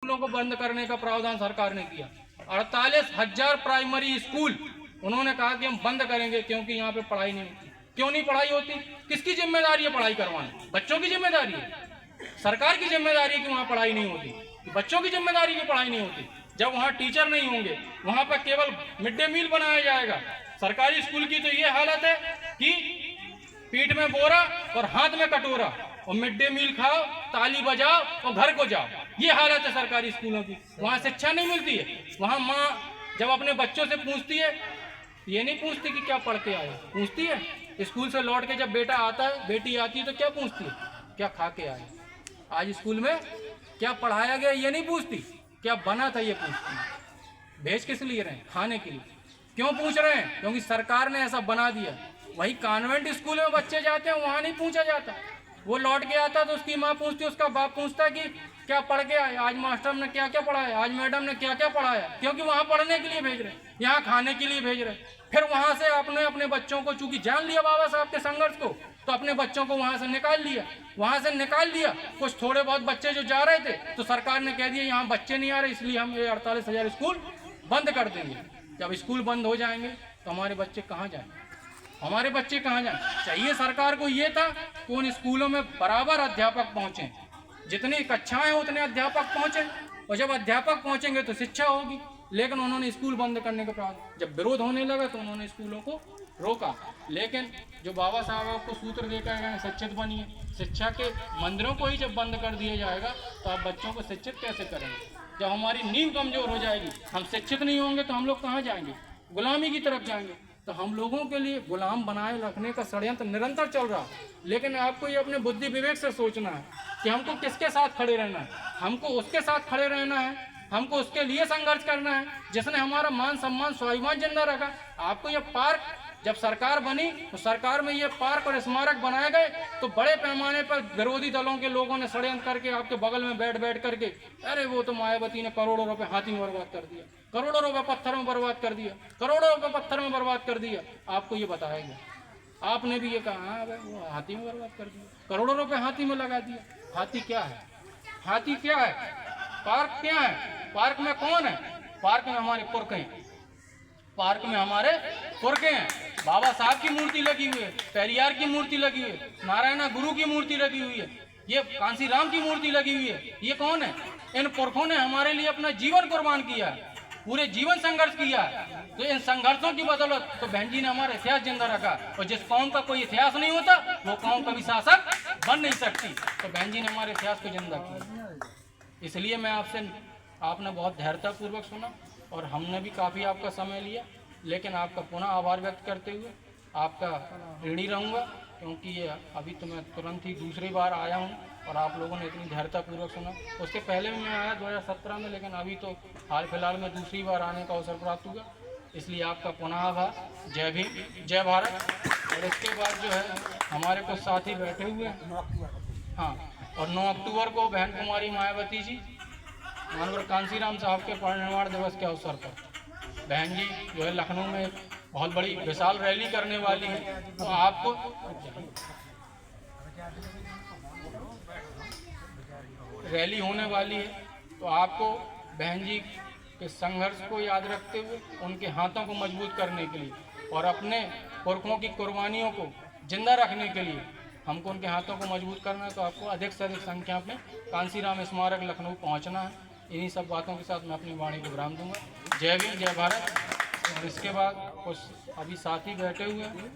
स्कूलों को बंद करने का प्रावधान सरकार ने किया। 48,000 प्राइमरी स्कूल उन्होंने कहा कि हम बंद करेंगे क्योंकि यहाँ पे पढ़ाई नहीं होती। क्यों नहीं पढ़ाई होती? किसकी जिम्मेदारी है पढ़ाई करवाना? बच्चों की जिम्मेदारी है, सरकार की जिम्मेदारी है कि वहाँ पढ़ाई नहीं होती। बच्चों की जिम्मेदारी की पढ़ाई नहीं होती। जब वहाँ टीचर नहीं होंगे, वहाँ पर केवल मिड डे मील बनाया जाएगा। सरकारी स्कूल की तो ये हालत है कि पीठ में बोरा और हाथ में कटोरा, और मिड डे मील खाओ, ताली बजाओ और घर को जाओ। ये हालत है सरकारी स्कूलों की। वहाँ शिक्षा नहीं मिलती है। वहाँ माँ जब अपने बच्चों से पूछती है, ये नहीं पूछती कि क्या पढ़ के आए, पूछती है स्कूल से लौट के जब बेटा आता है, बेटी आती है तो क्या पूछती है? क्या खा के आए, आज स्कूल में क्या पढ़ाया गया, ये नहीं पूछती। क्या बना था ये पूछती है। भेज किस लिए रहे हैं? खाने के लिए। क्यों पूछ रहे हैं? क्योंकि सरकार ने ऐसा बना दिया। वही कॉन्वेंट स्कूल में बच्चे जाते हैं, वहाँ नहीं पूछा जाता। वो लौट के आता तो उसकी माँ पूछती, उसका बाप पूछता कि क्या पढ़ के आए, आज मास्टर ने क्या क्या पढ़ाया, आज मैडम ने क्या क्या पढ़ाया। क्योंकि वहाँ पढ़ने के लिए भेज रहे, यहाँ खाने के लिए भेज रहे। फिर वहाँ से आपने अपने बच्चों को, चूंकि जान लिया बाबा साहब के संघर्ष को, तो अपने बच्चों को वहाँ से निकाल लिया। वहाँ से निकाल दिया। कुछ थोड़े बहुत बच्चे जो जा रहे थे तो सरकार ने कह दिया यहाँ बच्चे नहीं आ रहे, इसलिए हम ये 48,000 स्कूल बंद कर देंगे। जब स्कूल बंद हो जाएंगे तो हमारे बच्चे कहाँ जाएंगे? हमारे बच्चे कहाँ जाएं? चाहिए सरकार को ये था कि उन स्कूलों में बराबर अध्यापक पहुँचें, जितनी कक्षाएं उतने अध्यापक पहुँचें, और जब अध्यापक पहुँचेंगे तो शिक्षा होगी। लेकिन उन्होंने स्कूल बंद करने के बाद जब विरोध होने लगा तो उन्होंने स्कूलों को रोका। लेकिन जो बाबा साहब आपको सूत्र देकर गए, शिक्षित बनिए, शिक्षा के मंदिरों को ही जब बंद कर दिया जाएगा तो आप बच्चों को शिक्षित कैसे करेंगे? जब हमारी नींव कमजोर हो जाएगी, हम शिक्षित नहीं होंगे तो हम लोग कहाँ जाएंगे? गुलामी की तरफ जाएंगे। तो हम लोगों के लिए गुलाम बनाए रखने का षड्यंत्र निरंतर चल रहा है। लेकिन आपको ये अपने बुद्धि विवेक से सोचना है कि हमको किसके साथ खड़े रहना है। हमको उसके साथ खड़े रहना है, हमको उसके लिए संघर्ष करना है जिसने हमारा मान सम्मान स्वाभिमान जिंदा रखा। आपको ये पार्क जब सरकार बनी तो सरकार में ये पार्क और स्मारक बनाए गए तो बड़े पैमाने पर विरोधी दलों के लोगों ने षड्यंत्र करके आपके बगल में बैठ करके, अरे वो तो मायावती ने करोड़ों रुपए हाथी में बर्बाद कर दिया, करोड़ों रुपए पत्थर में बर्बाद कर दिया, करोड़ों रुपए पत्थर में बर्बाद कर दिया। आपको ये बताया गया, आपने भी ये कहा हाँ वो हाथी में बर्बाद कर दिया, करोड़ों रुपए हाथी में लगा दिया। हाथी क्या है? हाथी क्या है? पार्क क्या है? पार्क में कौन है? पार्क में हमारे पुरखे हैं। पार्क में हमारे पुरखे हैं। बाबा साहब की मूर्ति लगी हुई है, पेरियार की मूर्ति लगी हुई है, नारायण गुरु की मूर्ति लगी हुई है, ये कांसी राम की मूर्ति लगी हुई है। ये कौन है? इन पुरखों ने हमारे लिए अपना जीवन कुर्बान किया है, पूरे जीवन संघर्ष किया है। तो इन संघर्षों की बदौलत तो बहन जी ने हमारा इतिहास जिंदा रखा। और जिस कौम का कोई इतिहास नहीं होता वो कौम कभी शासक बन नहीं सकती। तो बहन जी ने हमारे इतिहास को जिंदा किया। इसलिए मैं आपने बहुत धैर्यतापूर्वक सुना और हमने भी काफ़ी आपका समय लिया, लेकिन आपका पुनः आभार व्यक्त करते हुए आपका ऋणी रहूँगा, क्योंकि ये अभी तो मैं तुरंत ही दूसरी बार आया हूँ और आप लोगों ने इतनी धैर्यतापूर्वक सुना। उसके पहले भी मैं आया 2017 में, लेकिन अभी तो हाल फिलहाल में दूसरी बार आने का अवसर प्राप्त हुआ। इसलिए आपका पुनः आभार। जय भीम, जय भारत। और इसके बाद जो है हमारे कुछ साथी बैठे हुए हैं, हाँ, और 9 अक्टूबर को बहन कुमारी मायावती जी मानवर कांसीराम साहब के परिनिर्वाण दिवस के अवसर पर बहन जी जो है लखनऊ में बहुत बड़ी विशाल रैली करने वाली है। तो आपको रैली होने वाली है, तो आपको बहन जी के संघर्ष को याद रखते हुए उनके हाथों को मजबूत करने के लिए और अपने पुरखों की कुर्बानियों को जिंदा रखने के लिए हमको उनके हाथों को मजबूत करना है। तो आपको अधिक से अधिक संख्या में कांसीराम स्मारक लखनऊ पहुंचना है। इन्हीं सब बातों के साथ मैं अपनी वाणी को विराम दूंगा। जय भीम, जय भारत। और इसके बाद कुछ अभी साथी बैठे हुए हैं,